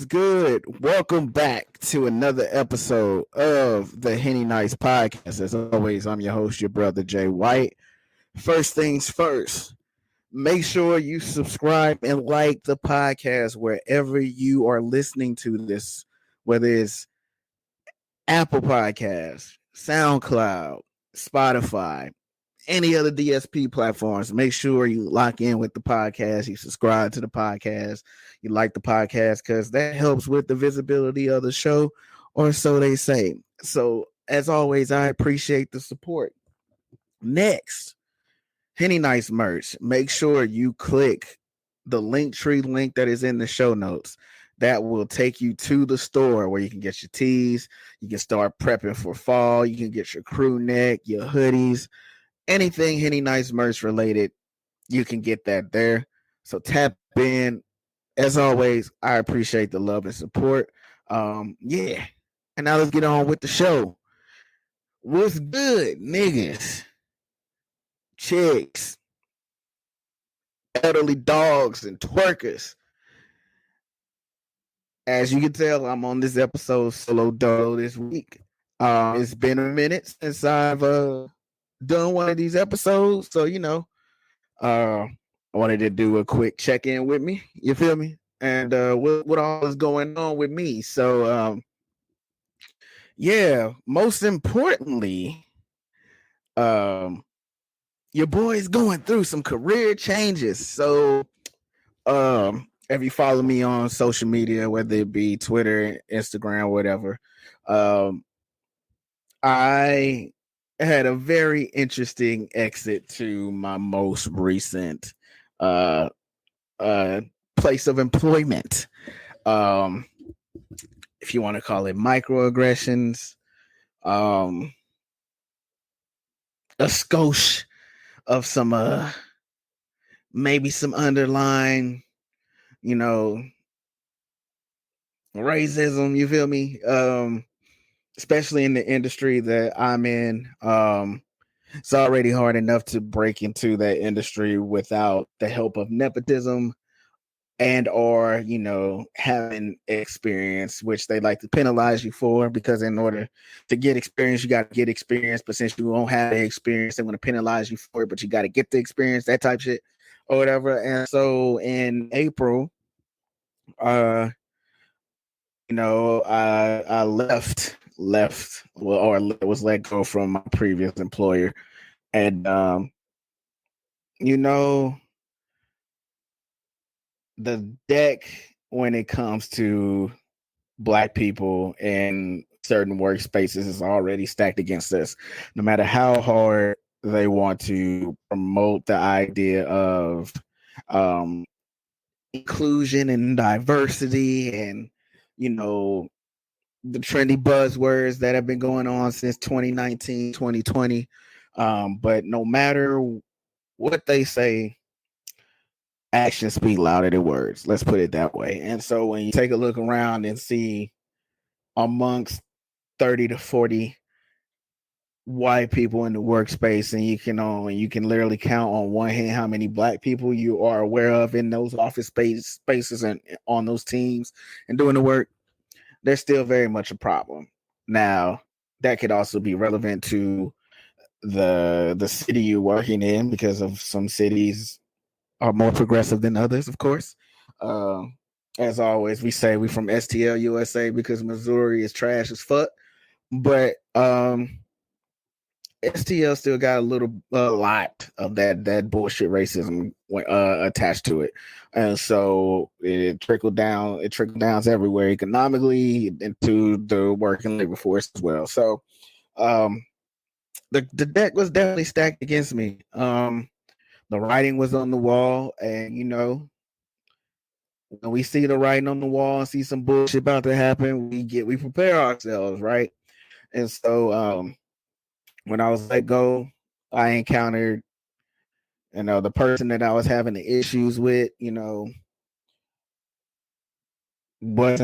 What's good? Welcome back to another episode of the Henny Nights podcast. As always, I'm your host, your brother Jay White. First things first, make sure you subscribe and like the podcast wherever you are listening to this, whether it's Apple Podcasts, SoundCloud, Spotify, any other DSP platforms. Make sure you lock in with the podcast, you subscribe to the podcast, you like the podcast, because that helps with the visibility of the show, or so they say. So, as always, I appreciate the support. Next, Henny Nice merch. Make sure you click the link that is in the show notes. That will take you to the store where you can get your tees. You can start prepping for fall. You can get your crew neck, your hoodies, anything Henny Nice merch related, you can get that there. So tap in. As always, I appreciate the love and support. Yeah. And now let's get on with the show. What's good, niggas, chicks, elderly dogs, and twerkers? As you can tell, I'm on this episode solo dolo this week. It's been a minute since I've done one of these episodes, so I wanted to do a quick check in with me. You feel me? And what all is going on with me? So yeah. Most importantly, um, your boy's going through some career changes. So if you follow me on social media, whether it be Twitter, Instagram, whatever, I had a very interesting exit to my most recent uh uh place of employment. Um if you want to call it microaggressions, um a skosh of some maybe some underlying, you know, racism, you feel me? Especially in the industry that I'm in. It's already hard enough to break into that industry without the help of nepotism and or having experience, which they like to penalize you for, because in order to get experience you got to get experience, but since you won't have the experience they want to penalize you for it, but you got to get the experience, that type shit or whatever. And so in April, uh I left well, or was let go from my previous employer. And you know the deck, when it comes to Black people in certain workspaces, is already stacked against us. No matter how hard they want to promote the idea of um, inclusion and diversity, and you know the trendy buzzwords that have been going on since 2019, 2020. But no matter what they say, actions speak louder than words. Let's put it that way. And so when you take a look around and see amongst 30 to 40 white people in the workspace, and you can literally count on one hand how many Black people you are aware of in those office spaces and on those teams and doing the work, there's still very much a problem. Now, that could also be relevant to the city you're working in, because of some cities are more progressive than others, of course. Uh, as always, we say we from STL USA because Missouri is trash as fuck. But STL still got a lot of that bullshit racism attached to it, and so it trickled down. It trickled down everywhere, economically, into the working labor force as well. So, the deck was definitely stacked against me. The writing was on the wall, and when we see the writing on the wall and see some bullshit about to happen, we prepare ourselves, right? And so, when I was let go, I encountered, the person that I was having the issues with, we weren't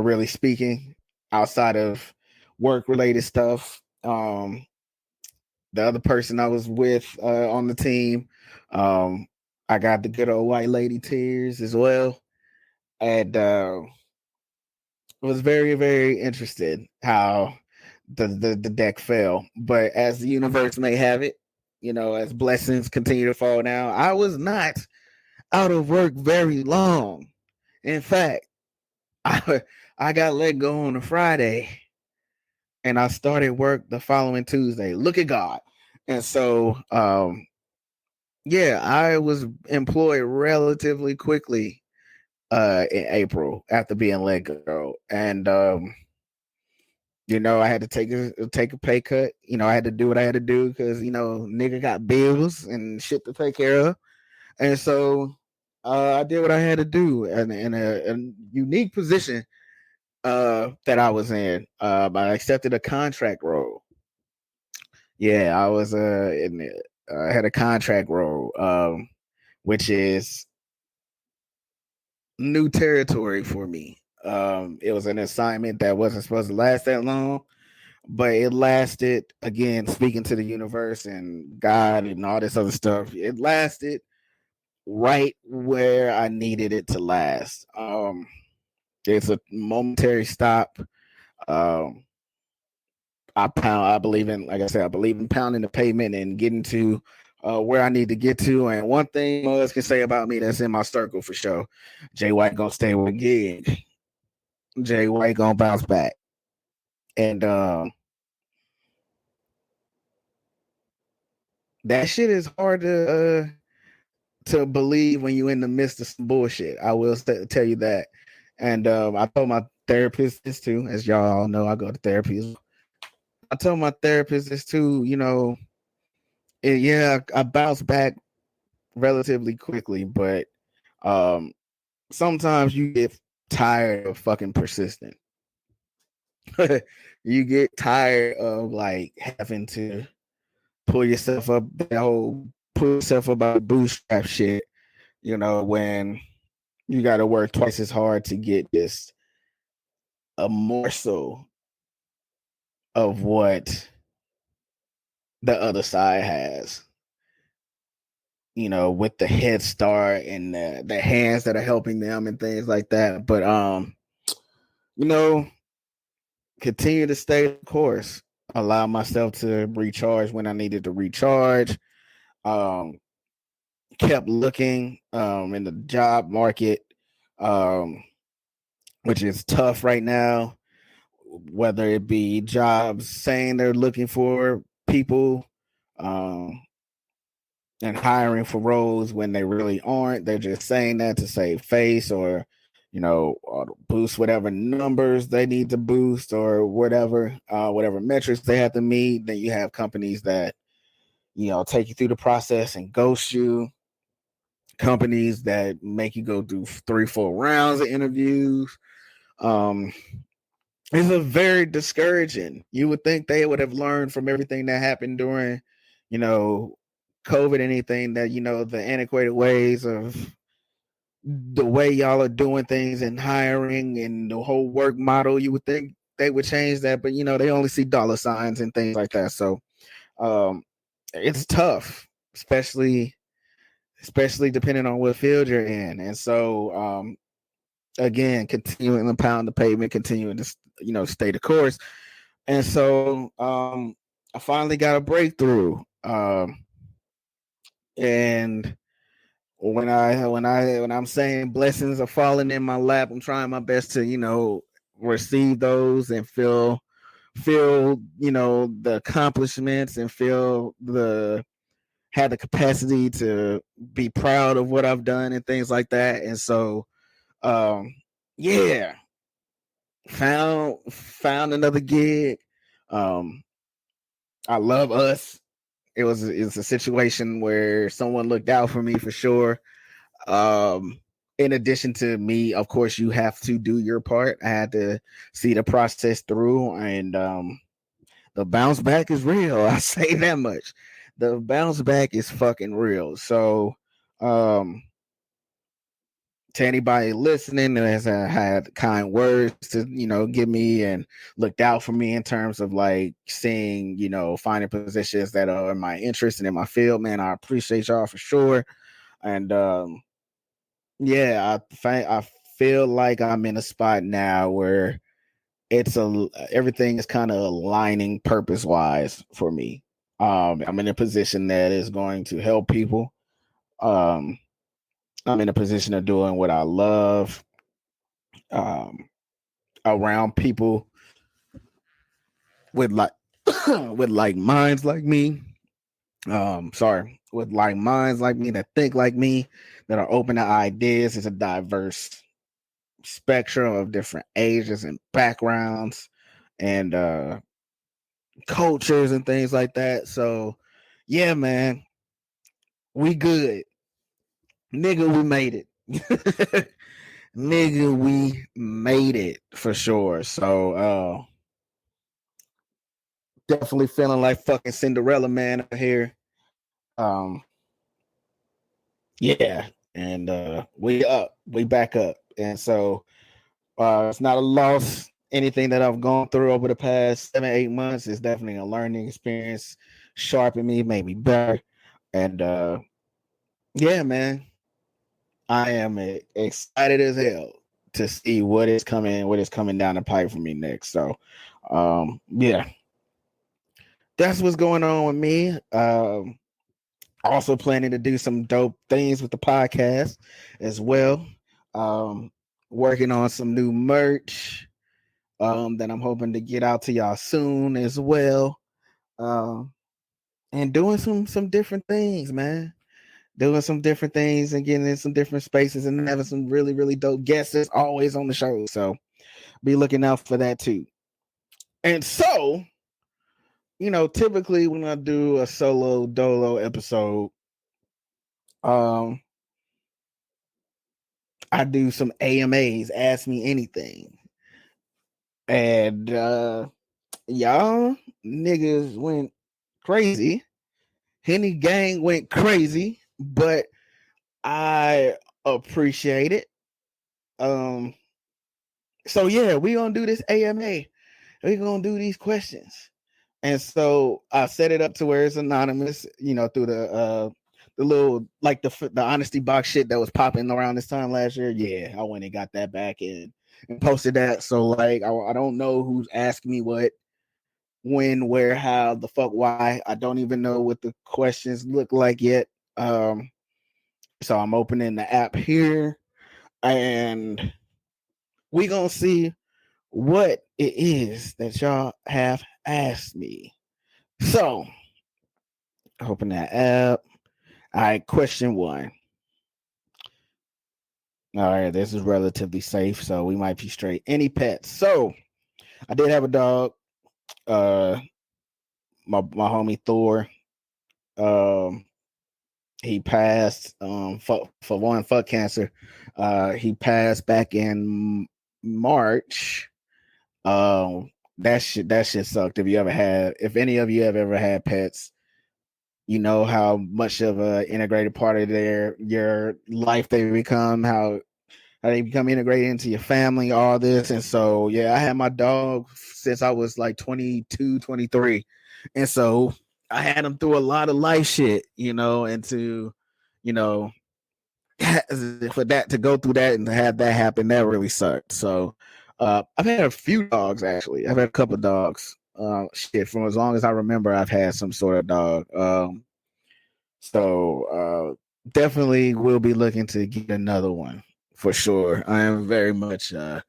really speaking outside of work related stuff. The other person I was with on the team, I got the good old white lady tears as well. and was very, very interested how the deck fell. But as the universe may have it, as blessings continue to fall down, I was not out of work very long. In fact, I I got let go on a Friday, and I started work the following Tuesday. Look at God. And so yeah, I was employed relatively quickly in April after being let go. And I had to take a pay cut. I had to do what I had to do because nigga got bills and shit to take care of. And so I did what I had to do, and in a unique position that I was in. I accepted a contract role. Yeah, I was I had a contract role, which is new territory for me. It was an assignment that wasn't supposed to last that long, but it lasted. Again, speaking to the universe and God and all this other stuff, it lasted right where I needed it to last. It's a momentary stop. Um, I believe in, like I said, I believe in pounding the pavement and getting to where I need to get to. And one thing Muzz can say about me that's in my circle for sure, Jay White gonna stay with a gig. Jay White gonna bounce back. And that shit is hard to believe when you're in the midst of some bullshit. I will tell you that. And I told my therapist this too, as y'all all know, I go to therapy. I told my therapist this too. Yeah, I bounced back relatively quickly, but um, sometimes you get tired of fucking persistent. You get tired of like having to pull yourself up, that whole pull yourself up by the bootstrap shit. When you got to work twice as hard to get just a morsel of what the other side has. With the head start and the hands that are helping them and things like that. But you know, continue to stay the course. Allow myself to recharge when I needed to recharge. Um, kept looking in the job market, um, which is tough right now. Whether it be jobs saying they're looking for people, um, and hiring for roles when they really aren't. They're just saying that to save face or boost whatever numbers they need to boost or whatever metrics they have to meet. Then you have companies that, take you through the process and ghost you. Companies that make you go through 3-4 rounds of interviews. Um, it's a very discouraging. You would think they would have learned from everything that happened during, you know, COVID, anything that, the antiquated ways of the way y'all are doing things and hiring and the whole work model. You would think they would change that, but they only see dollar signs and things like that. So um, it's tough, especially depending on what field you're in. And so again, continuing to pound the pavement, continuing to stay the course. And so I finally got a breakthrough. And when I'm saying blessings are falling in my lap, I'm trying my best to receive those and feel the accomplishments and feel the have the capacity to be proud of what I've done and things like that. And so yeah, found another gig. um I love Us. It's a situation where someone looked out for me for sure. Um, in addition to me, of course, you have to do your part. I had to see the process through, and the bounce back is real. I say that much. The bounce back is fucking real. So, um, to anybody listening that has had kind words to give me and looked out for me in terms of like seeing finding positions that are in my interest and in my field, man, I appreciate y'all for sure. And yeah, I feel like I'm in a spot now where everything is kind of aligning purpose wise for me. I'm in a position that is going to help people. Um, I'm in a position of doing what I love. Um, Around people with like with like minds like me. With like minds like me that think like me, that are open to ideas. It's a diverse spectrum of different ages and backgrounds and cultures and things like that. So yeah, man, we good. Nigga, we made it. Nigga, we made it for sure. So definitely feeling like fucking Cinderella Man out here. Um yeah, and we back up. And so it's not a loss. Anything that I've gone through over the past 7-8 months is definitely a learning experience, sharpened me, made me better. And yeah, man, I am excited as hell to see what is coming down the pipe for me next. So yeah, that's what's going on with me. Also planning to do some dope things with the podcast as well. Um, Working on some new merch that I'm hoping to get out to y'all soon as well. And doing some different things, man. Doing some different things and getting in some different spaces and having some really, really dope guests always on the show. So be looking out for that too. And so, typically when I do a solo dolo episode, um, I do some AMAs, ask me anything. And y'all niggas went crazy. Henny gang went crazy, but I appreciate it. So yeah, we gonna do this AMA. We gonna do these questions. And so I set it up to where it's anonymous, through the little like the honesty box shit that was popping around this time last year. Yeah, I went and got that back and posted that. So like I don't know who's asking me what, when, where, how, the fuck, why. I don't even know what the questions look like yet. So I'm opening the app here and we gonna see what it is that y'all have asked me. So open that app. All right, question 1. All right, this is relatively safe, so we might be straight. Any pets? So I did have a dog. My homie Thor. Um, he passed. For one, fuck cancer. He passed back in March. That shit sucked. If any of you have ever had pets, you know how much of a integrated part of your life they become, how they become integrated into your family, all this. And so yeah, I had my dog since I was like 22, 23. And so I had him through a lot of life shit, and to, you know, for that to go through that and to have that happen, that really sucked. So I've had a few dogs actually. I've had a couple of dogs. Shit, from as long as I remember, I've had some sort of dog. Definitely will be looking to get another one for sure. I am very much a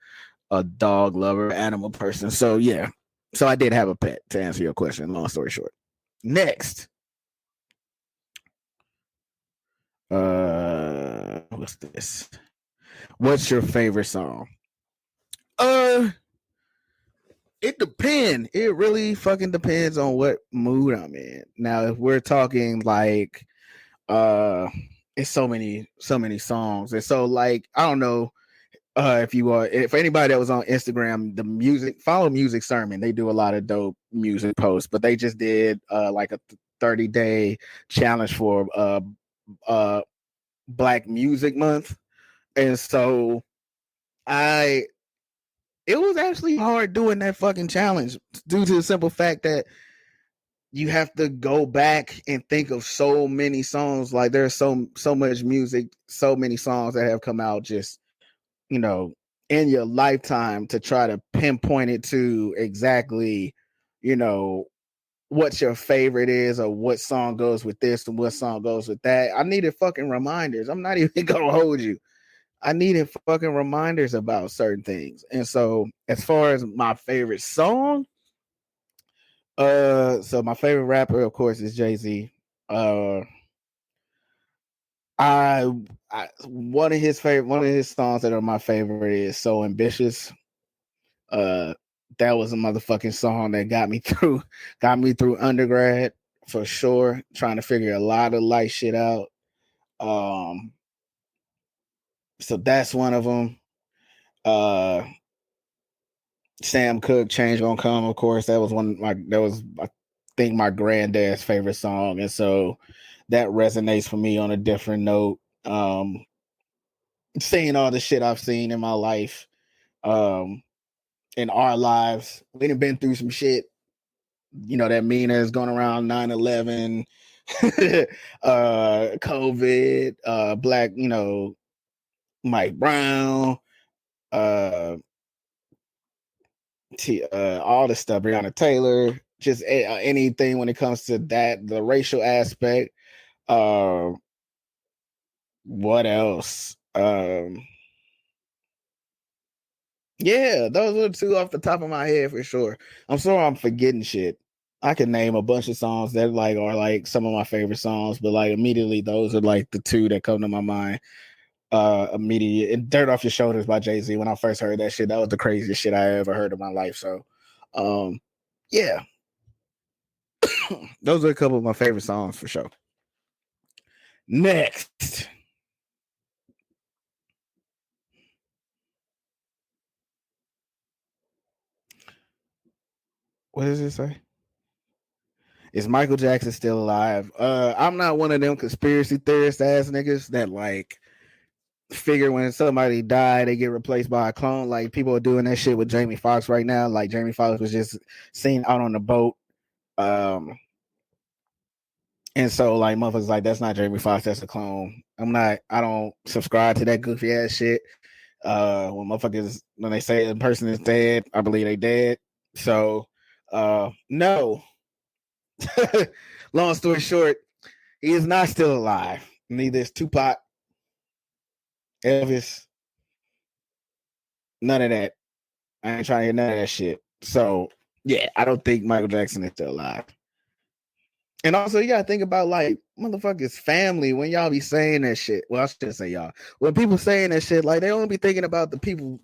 dog lover, animal person. So yeah. So I did have a pet, to answer your question. Long story short. Next. What's this? What's your favorite song? It depends. It really fucking depends on what mood I'm in. Now, if we're talking like it's so many songs. And so like I don't know if anybody that was on Instagram, follow Music Sermon. They do a lot of dope music posts, but they just did like a 30-day challenge for Black Music Month. And so it was actually hard doing that fucking challenge due to the simple fact that you have to go back and think of so many songs. Like there's so much music, so many songs that have come out just you know, in your lifetime to try to pinpoint it to exactly, you know, what your favorite is or what song goes with this and what song goes with that. I needed fucking reminders. I'm not even gonna hold you. I needed fucking reminders about certain things. And so as far as my favorite song, so my favorite rapper, of course, is Jay-Z. Uh I, one of his songs that are my favorite is So Ambitious. Uh that was a motherfucking song that got me through undergrad for sure, trying to figure a lot of life shit out. Um so that's one of them. Uh Sam Cooke, Change Gonna Come, of course. That was I think my granddad's favorite song. And so that resonates for me on a different note. Seeing all the shit I've seen in my life, um, in our lives. We done been through some shit, you know, that mean is going around 9/11, COVID, black, you know, Mike Brown, uh, all the stuff, Breonna Taylor, just anything when it comes to that, the racial aspect. Uh, what else? Yeah, those are two off the top of my head for sure. I'm sorry I'm forgetting shit. I can name a bunch of songs that like are like some of my favorite songs, but like immediately those are like the two that come to my mind. Immediate and Dirt Off Your Shoulders by Jay-Z. When I first heard that shit, that was the craziest shit I ever heard in my life. So um yeah, those are a couple of my favorite songs for sure. Next. What does it say? Is Michael Jackson still alive? I'm not one of them conspiracy theorist ass niggas that like figure when somebody died they get replaced by a clone. Like people are doing that shit with Jamie Foxx right now. Like Jamie Foxx was just seen out on the boat. Um and so like motherfuckers like that's not Jamie Foxx, that's a clone. I don't subscribe to that goofy ass shit. When they say a person is dead, I believe they dead. So no. Long story short, he is not still alive. Neither is Tupac, Elvis, none of that. I ain't trying to hear none of that shit. So yeah, I don't think Michael Jackson is still alive. And also, you gotta think about like motherfuckers' family when y'all be saying that shit. Well, I shouldn't say y'all. When people saying that shit, like they only be thinking about the people,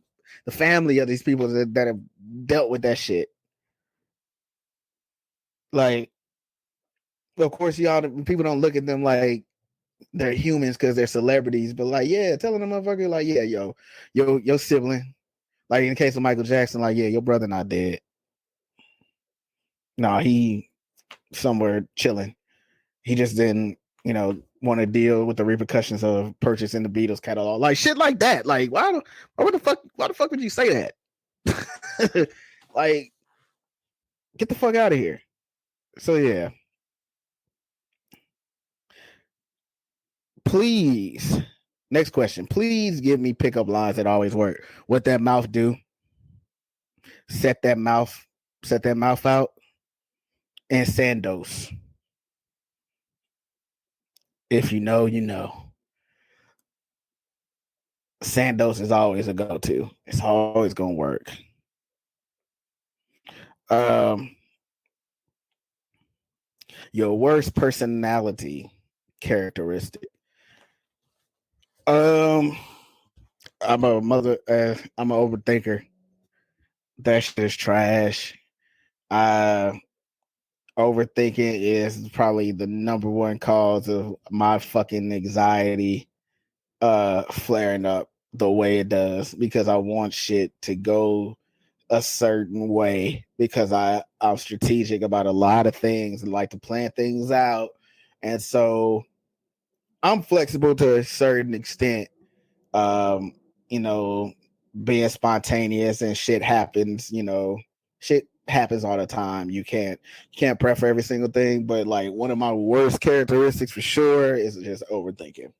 the family of these people that have dealt with that shit. Like, of course, y'all people don't look at them like they're humans because they're celebrities, but like, yeah, telling the motherfucker like, yeah, your sibling, like in the case of Michael Jackson, like, yeah, your brother not dead. No, he somewhere chilling. He just didn't, want to deal with the repercussions of purchasing the Beatles catalog, like shit like that. Like, why the fuck would you say that? Like, get the fuck out of here. So yeah, please. Next question. Please give me pickup lines that always work. What that mouth do? Set that mouth, set that mouth out. And Sandos. If you know, you know. Sandos is always a go-to. It's always gonna work. Um, your worst personality characteristic. Um, I'm an overthinker. That shit is trash. Uh, Overthinking is probably the number one cause of my fucking anxiety flaring up the way it does because I want shit to go a certain way because I'm strategic about a lot of things and like to plan things out. And so I'm flexible to a certain extent. Um, you know, being spontaneous and shit happens, shit happens all the time. You can't prep for every single thing, but like one of my worst characteristics for sure is just overthinking.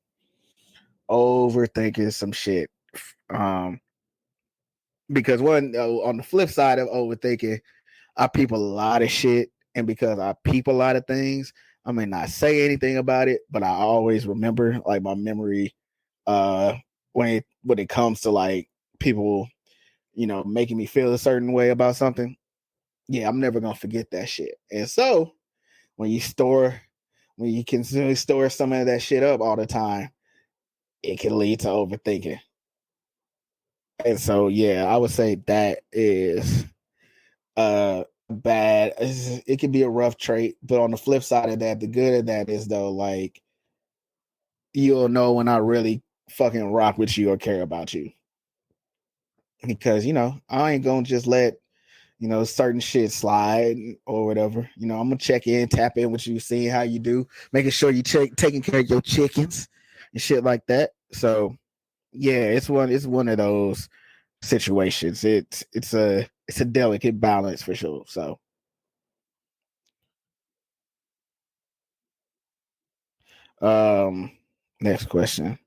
Overthinking some shit Um, because one on the flip side of overthinking, I peep a lot of shit, and because I peep a lot of things, I may not say anything about it, but I always remember. Like my memory, uh, when it comes to like people, making me feel a certain way about something. Yeah, I'm never gonna forget that shit. And so when you store, when you continually store some of that shit up all the time, it can lead to overthinking. And so yeah, I would say that is bad. It can be a rough trait, but on the flip side of that, the good of that is though, like you'll know when I really fucking rock with you or care about you. Because, I ain't gonna just let, certain shit slide or whatever. I'm gonna check in, tap in with you, seeing how you do, making sure you taking care of your chickens and shit like that. So yeah, it's one of those situations. It's a delicate balance for sure. So um next question.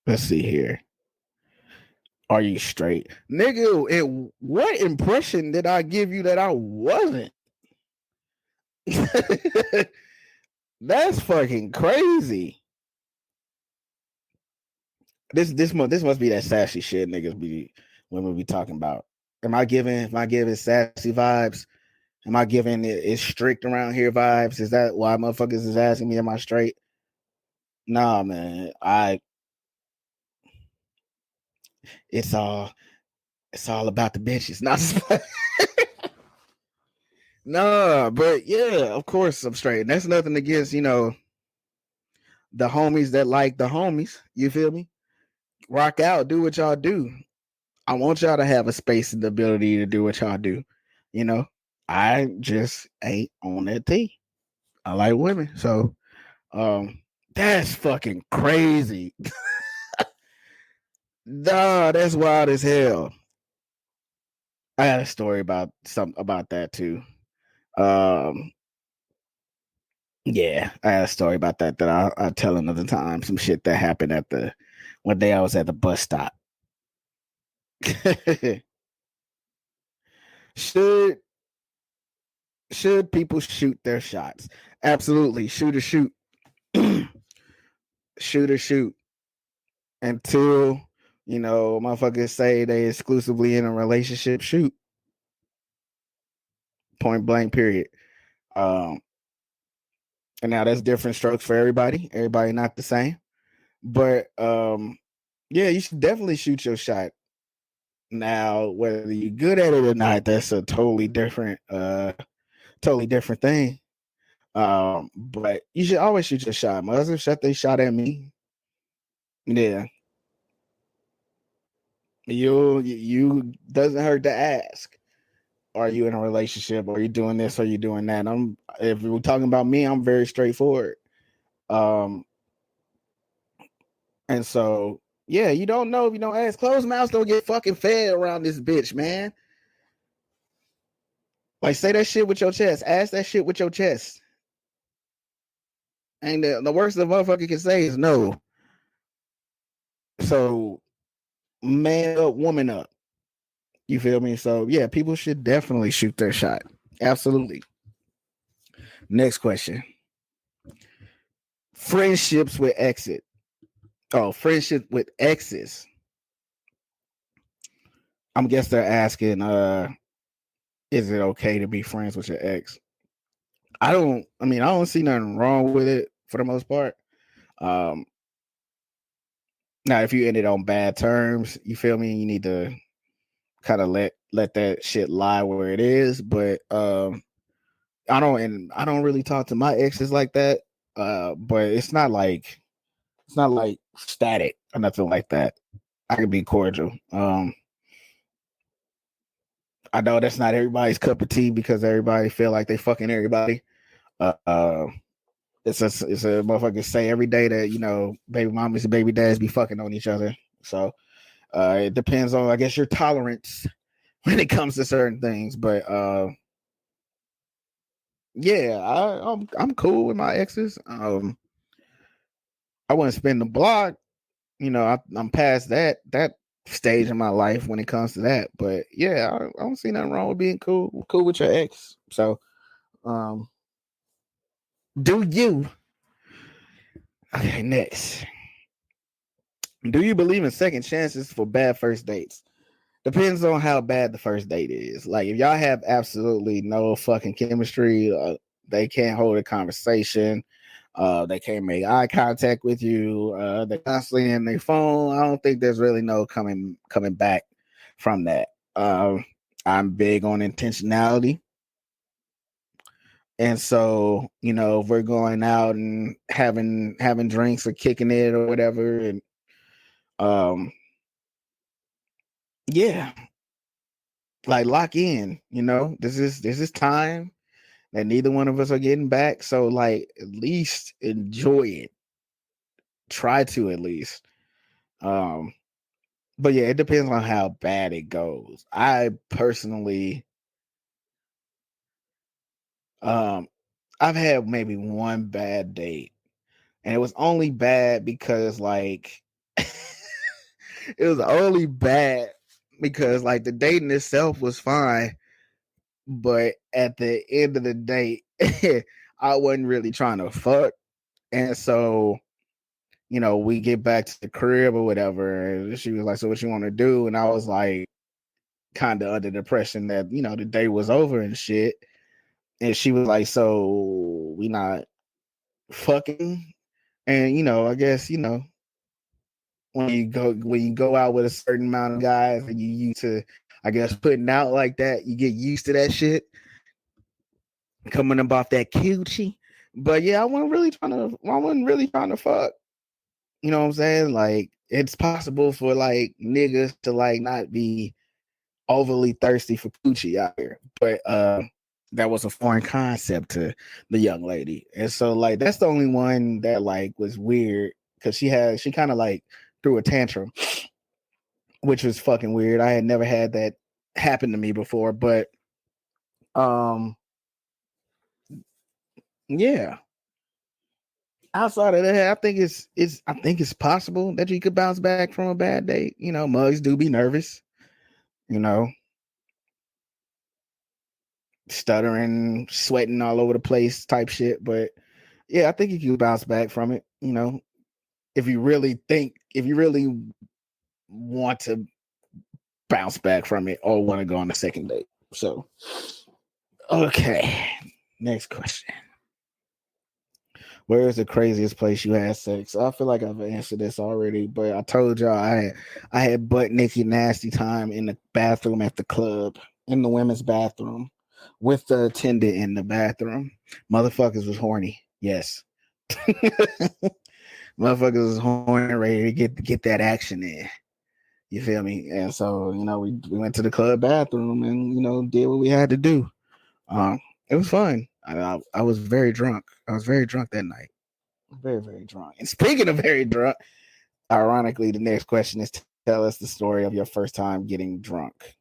Let's see here. Are you straight? Nigga, what impression did I give you that I wasn't? That's fucking crazy. This must be that sassy shit niggas be women be talking about. Am I giving sassy vibes? Am I giving it strict around here vibes? Is that why motherfuckers is asking me am I straight? Nah, man. It's all it's all about the bitches. Not nah, but yeah, of course I'm straight. And that's nothing against, the homies that like the homies. You feel me? Rock out, do what y'all do. I want y'all to have a space and the ability to do what y'all do. You know, I just ain't on that T. I like women, so that's fucking crazy. Nah, that's wild as hell. I had a story about that too. Um, yeah, I had a story about that I'll tell another time. Some shit that happened at the one day I was at the bus stop. should should people shoot their shots? Absolutely, shoot or shoot, shoot or shoot until motherfuckers say they exclusively in a relationship. Shoot, point blank. Period. Um, and now that's different strokes for everybody. Everybody not the same, but yeah, you should definitely shoot your shot. Now, whether you're good at it or not, that's a totally different thing. But you should always shoot your shot. My husband shot they shot at me. Yeah. You doesn't hurt to ask. Are you in a relationship? Are you doing this? Are you doing that? If we're talking about me, I'm very straightforward. Um, and so yeah, you don't know if you don't ask. Closed mouths don't get fucking fed around this bitch, man. Like say that shit with your chest. Ask that shit with your chest. And the worst the motherfucker can say is no. So man up, woman up. You feel me? So yeah, people should definitely shoot their shot. Absolutely. Next question. Friendships with exit. Oh, friendship with exes. I'm guess they're asking, is it okay to be friends with your ex? I don't see nothing wrong with it for the most part. Um Now if you ended on bad terms, you feel me, you need to kind of let that shit lie where it is. But I don't really talk to my exes like that. But it's not like static or nothing like that. I can be cordial. I know that's not everybody's cup of tea because everybody feel like they fucking everybody. Uh, uh it's a motherfucker say every day that baby mamas and baby dads be fucking on each other. So it depends on I guess your tolerance when it comes to certain things. But yeah, I'm cool with my exes. I wouldn't spin the block. I'm past that stage in my life when it comes to that. But yeah, I don't see nothing wrong with being cool with your ex. So, um, do you? Okay, next. Do you believe in second chances for bad first dates? Depends on how bad the first date is. Like if y'all have absolutely no fucking chemistry, they can't hold a conversation, they can't make eye contact with you, they're constantly in their phone. I don't think there's really no coming back from that. I'm big on intentionality. And so, if we're going out and having drinks or kicking it or whatever, and um, yeah, like lock in. This is time that neither one of us are getting back. So like at least enjoy it. Try to at least. Um, but yeah, it depends on how bad it goes. I personally, um, I've had maybe one bad date, and it was only bad because like it was only bad because like the dating itself was fine, but at the end of the day, I wasn't really trying to fuck, and so we get back to the crib or whatever. And she was like, "So what you want to do?" And I was like, kind of under the impression that the day was over and shit. And she was like, "So we not fucking?" And I guess when you go out with a certain amount of guys and you used to, I guess, putting out like that, you get used to that shit coming about that coochie. But yeah, I wasn't really trying to fuck. You know what I'm saying? Like it's possible for like niggas to like not be overly thirsty for coochie out here, but that was a foreign concept to the young lady, and so like that's the only one that like was weird because she kind of like threw a tantrum, which was fucking weird. I had never had that happen to me before, but um, yeah. Outside of that, I think it's possible that you could bounce back from a bad date. Mugs do be nervous. You know, stuttering, sweating all over the place type shit. But yeah, I think you can bounce back from it. If you really want to bounce back from it or want to go on the second date. So, okay. Next question. Where is the craziest place you had sex? I feel like I've answered this already, but I told y'all I had butt naked nasty time in the bathroom at the club, in the women's bathroom, with the attendant in the bathroom. Motherfuckers was horny. Yes. Motherfuckers was horny, ready to get that action in. You feel me? And so, we went to the club bathroom and, did what we had to do. It was fun. I was very drunk. I was very drunk that night. Very, very drunk. And speaking of very drunk, ironically, the next question is tell us the story of your first time getting drunk.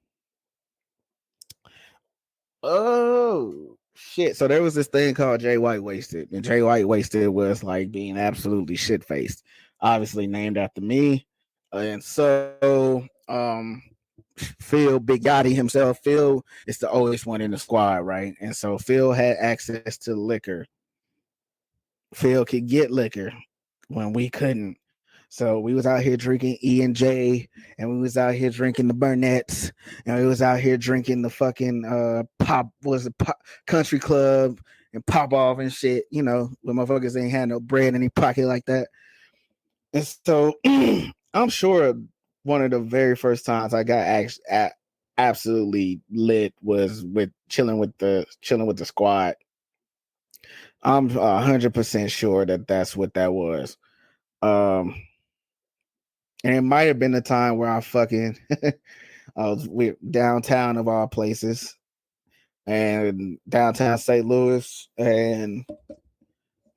Oh shit! So there was this thing called Jay White Wasted, and Jay White Wasted was like being absolutely shit faced, obviously named after me. And so, Phil Big Yachty himself, Phil is the oldest one in the squad, right? And so Phil had access to liquor. Phil could get liquor when we couldn't. So we was out here drinking E&J, and we was out here drinking the Burnett's, and we was out here drinking the fucking pop country club and pop off and shit, when motherfuckers ain't had no bread in any pocket like that. And so I'm sure one of the very first times I got absolutely lit was with chilling with the squad. I'm 100% sure that that's what that was. And it might have been the time where I was downtown of all places, and downtown St. Louis, and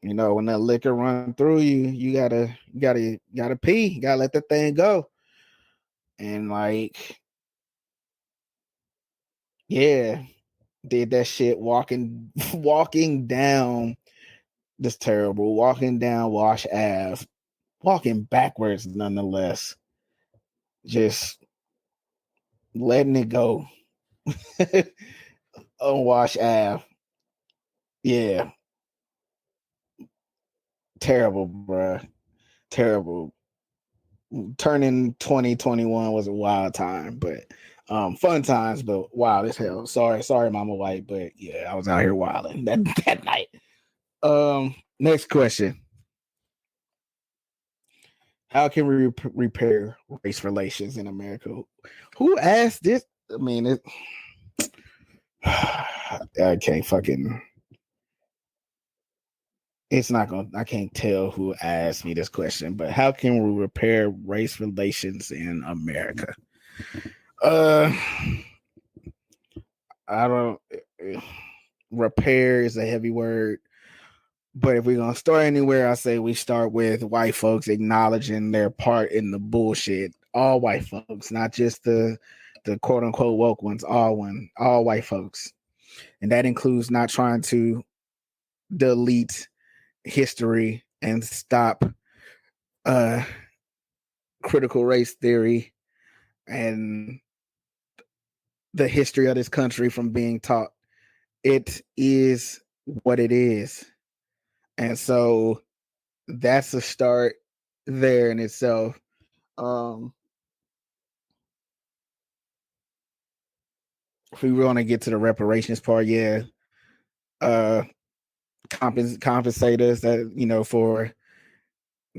when that liquor run through you, you gotta pee, you gotta let that thing go, and like, yeah, did that shit walking walking down this terrible walking down Wash Ave walking backwards nonetheless, just letting it go. Unwashed Ave. Yeah. Terrible, bruh. Terrible. Turning 2021 was a wild time, but fun times, but wild as hell. Sorry, Mama White, but yeah, I was out here wilding that night. Next question. How can we repair race relations in America? Who asked this? I mean, I can't fucking. It's not gonna. I can't tell who asked me this question, but how can we repair race relations in America? Uh, I don't. Repair is a heavy word, but if we're gonna start anywhere, I say we start with white folks acknowledging their part in the bullshit. All white folks, not just the quote unquote woke ones. All white folks, and that includes not trying to delete history and stop critical race theory and the history of this country from being taught. It is what it is, and so that's a start there in itself. Um, if we want to get to the reparations part, yeah, uh, compensate us that for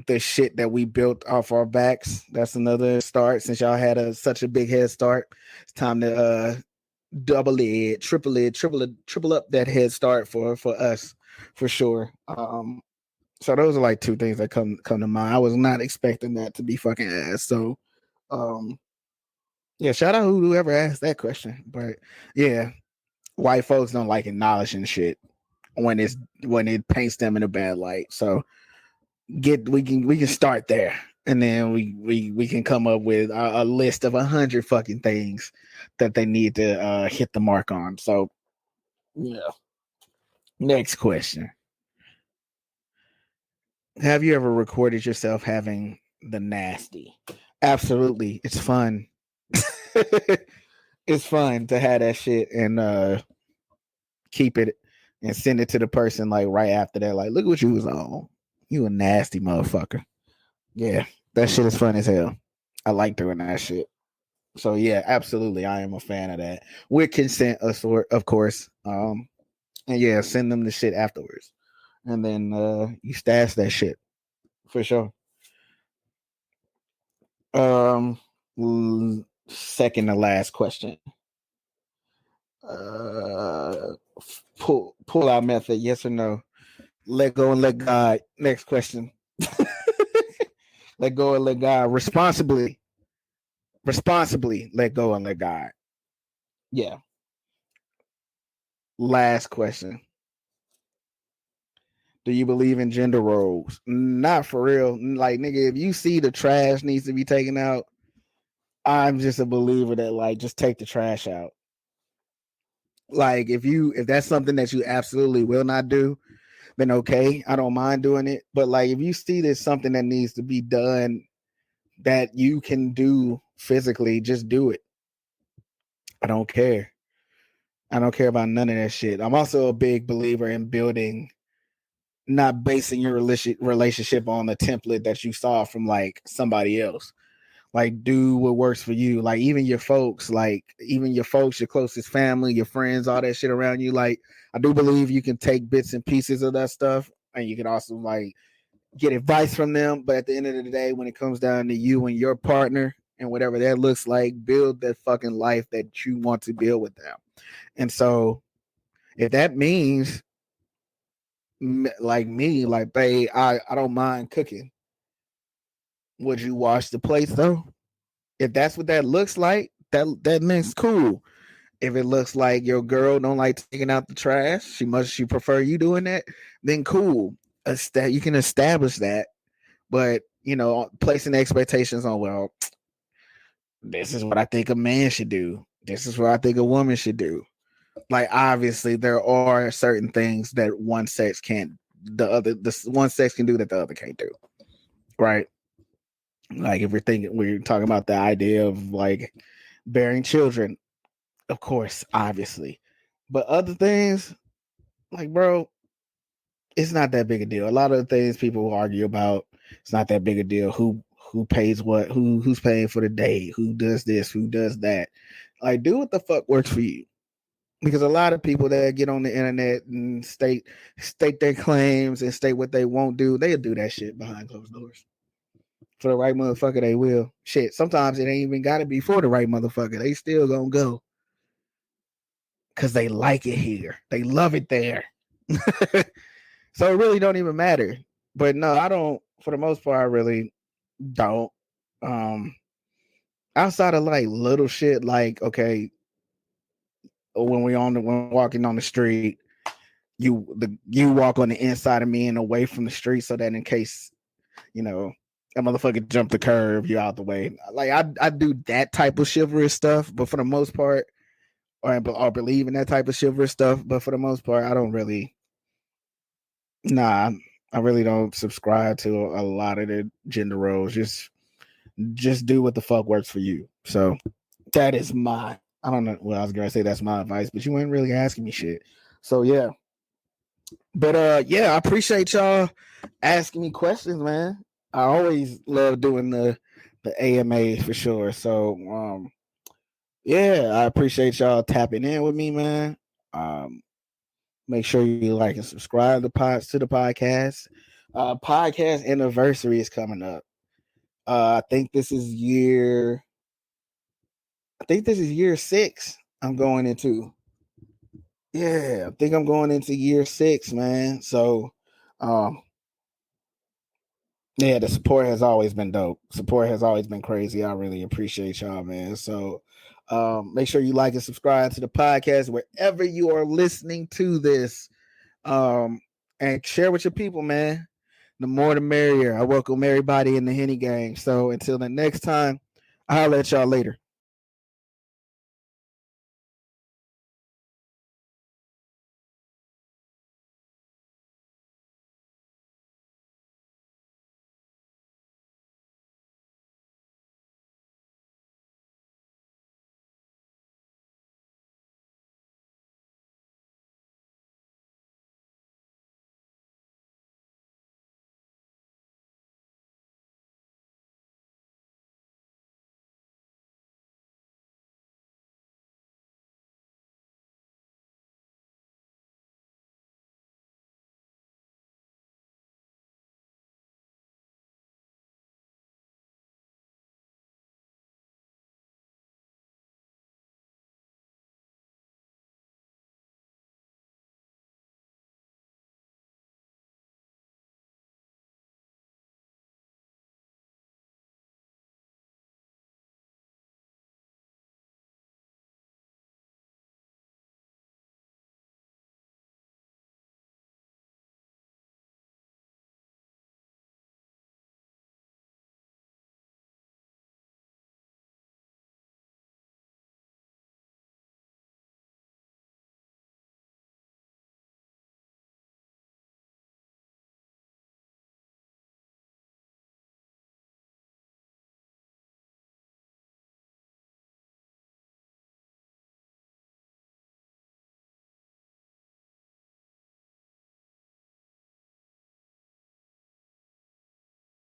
the shit that we built off our backs. That's another start. Since y'all had such a big head start, it's time to double it, triple up that head start for us for sure. So those are like two things that come to mind. I was not expecting that to be fucking asked. So um yeah, shout out whoever asked that question. But yeah, white folks don't like acknowledging shit when it paints them in a bad light. So we can start there, and then we can come up with a list of 100 fucking things that they need to hit the mark on. So yeah. Next question. Have you ever recorded yourself having the nasty? Absolutely. It's fun. It's fun to have that shit and keep it and send it to the person like right after that. Like, look what you was on. You a nasty motherfucker. Yeah, that shit is fun as hell. I like doing that shit. So yeah, absolutely. I am a fan of that. With consent of course. And yeah, send them the shit afterwards. And then you stash that shit. For sure. Um, second to last question. Pull out method, yes or no? Let go and let God. Next question. Let go and let God responsibly let go and let God. Yeah. Last question. Do you believe in gender roles? Not for real. Like, nigga, if you see the trash needs to be taken out, I'm just a believer that like just take the trash out. Like if that's something that you absolutely will not do, then okay, I don't mind doing it. But like if you see there's something that needs to be done that you can do physically, just do it. I don't care. I don't care about none of that shit. I'm also a big believer in building, not basing your relationship on a template that you saw from like somebody else. Like do what works for you. Like even your folks, your closest family, your friends, all that shit around you. Like I do believe you can take bits and pieces of that stuff, and you can also like get advice from them. But at the end of the day, when it comes down to you and your partner and whatever that looks like, build that fucking life that you want to build with them. And so if that means like me, like babe, I don't mind cooking. Would you wash the plates though? If that's what that looks like, that means cool. If it looks like your girl don't like taking out the trash, she prefer you doing that, then cool. You can establish that, but placing expectations on, well, this is what I think a man should do. This is what I think a woman should do. Like obviously there are certain things that one sex can't the one sex can do that the other can't do. right? Like if we're talking about the idea of like bearing children, of course, obviously. But other things, like bro, it's not that big a deal. A lot of the things people argue about, it's not that big a deal. Who pays what? Who's paying for the date? Who does this? Who does that? Like, do what the fuck works for you. Because a lot of people that get on the internet and state their claims and state what they won't do, they'll do that shit behind closed doors. For the right motherfucker, they will. Shit, sometimes it ain't even gotta be for the right motherfucker. They still gonna go. Cause they like it here. They love it there. So it really don't even matter. But no, I don't. For the most part, I really don't. Um, Outside of like little shit, like okay, when walking on the street, you walk on the inside of me and away from the street, so that in case you know a motherfucker jump the curb, you out the way. Like I do that type of chivalrous stuff, but for the most part, or believe in that type of chivalrous stuff, but for the most part, I don't really. Nah, I really don't subscribe to a lot of the gender roles. Just do what the fuck works for you. So that is my. I don't know. Well, I was gonna say that's my advice, but you weren't really asking me shit. So yeah, but yeah, I appreciate y'all asking me questions, man. I always love doing the AMA for sure. So yeah, I appreciate y'all tapping in with me, man. Um, Make sure you like and subscribe to the podcast. Podcast anniversary is coming up. I think this is year. I think this is year 6. I'm going into. Yeah, I think I'm going into year 6, man. So, um, yeah, the support has always been dope. Support has always been crazy. I really appreciate y'all, man. So, make sure you like and subscribe to the podcast wherever you are listening to this. And share with your people, man. The more the merrier. I welcome everybody in the Henny gang. So until the next time, I'll let y'all later.